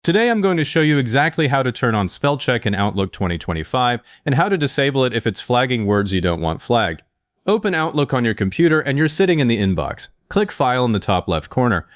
Today I'm going to show you exactly how to turn on spell check in Outlook 2025 and how to disable it if it's flagging words you don't want flagged. Open Outlook on your computer and you're sitting in the inbox. Click File in the top left corner.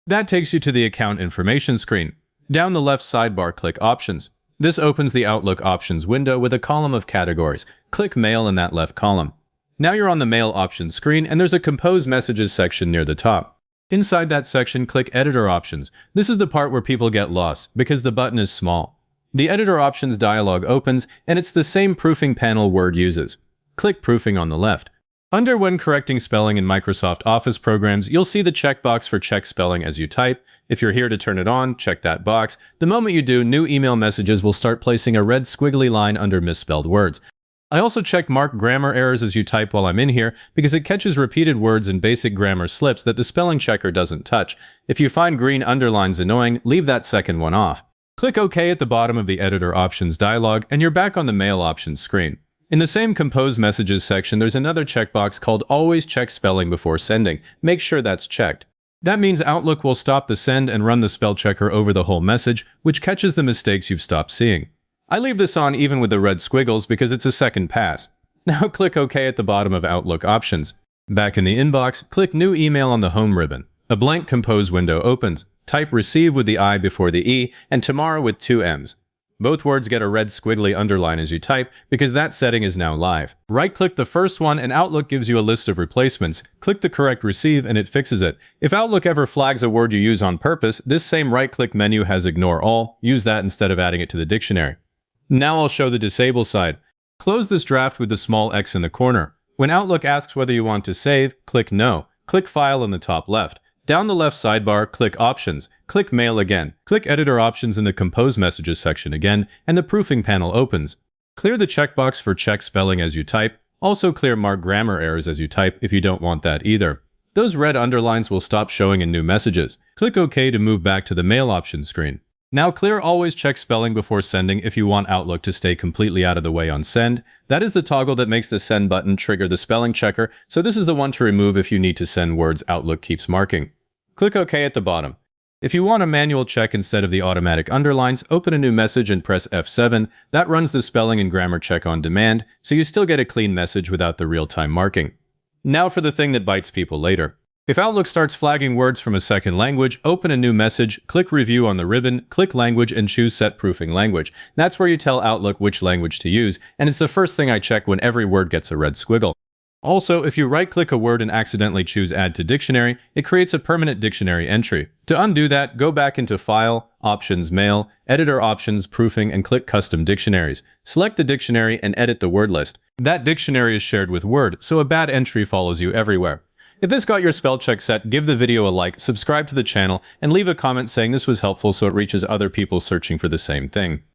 That takes you to the Account Information screen. Down the left sidebar, click Options. This opens the Outlook Options window with a column of categories. Click Mail in that left column. Now you're on the Mail Options screen and there's a Compose Messages section near the top. Inside that section, click Editor Options. This is the part where people get lost, because the button is small. The Editor Options dialog opens, and it's the same proofing panel Word uses. Click Proofing on the left. Under When correcting spelling in Microsoft Office programs, you'll see the checkbox for check spelling as you type. If you're here to turn it on, check that box. The moment you do, new email messages will start placing a red squiggly line under misspelled words. I also check mark grammar errors as you type while I'm in here because it catches repeated words and basic grammar slips that the spelling checker doesn't touch. If you find green underlines annoying, leave that second one off. Click OK at the bottom of the Editor Options dialog and you're back on the Mail Options screen. In the same Compose Messages section, there's another checkbox called Always Check Spelling Before Sending. Make sure that's checked. That means Outlook will stop the send and run the spell checker over the whole message, which catches the mistakes you've stopped seeing. I leave this on even with the red squiggles because it's a second pass. Now click OK at the bottom of Outlook Options. Back in the inbox, click New Email on the Home ribbon. A blank Compose window opens. Type Receive with the I before the E and Tomorrow with 2 M's. Both words get a red squiggly underline as you type because that setting is now live. Right-click the first one and Outlook gives you a list of replacements. Click the correct receive and it fixes it. If Outlook ever flags a word you use on purpose, this same right-click menu has Ignore All. Use that instead of adding it to the dictionary. Now I'll show the disable side. Close this draft with the small X in the corner. When Outlook asks whether you want to save, click No. Click File in the top left. Down the left sidebar, click Options. Click Mail again. Click Editor Options in the Compose Messages section again, and the proofing panel opens. Clear the checkbox for check spelling as you type. Also clear mark grammar errors as you type if you don't want that either. Those red underlines will stop showing in new messages. Click OK to move back to the Mail Options screen. Now clear Always Check Spelling Before Sending if you want Outlook to stay completely out of the way on send. That is the toggle that makes the send button trigger the spelling checker, so this is the one to remove if you need to send words Outlook keeps marking. Click OK at the bottom. If you want a manual check instead of the automatic underlines, open a new message and press F7. That runs the spelling and grammar check on demand, so you still get a clean message without the real-time marking. Now for the thing that bites people later. If Outlook starts flagging words from a second language, open a new message, click Review on the ribbon, click Language, and choose Set Proofing Language. That's where you tell Outlook which language to use, and it's the first thing I check when every word gets a red squiggle. Also, if you right-click a word and accidentally choose Add to Dictionary, it creates a permanent dictionary entry. To undo that, go back into File, Options, Mail, Editor Options, Proofing, and click Custom Dictionaries. Select the dictionary and edit the word list. That dictionary is shared with Word, so a bad entry follows you everywhere. If this got your spell check set, give the video a like, subscribe to the channel, and leave a comment saying this was helpful so it reaches other people searching for the same thing.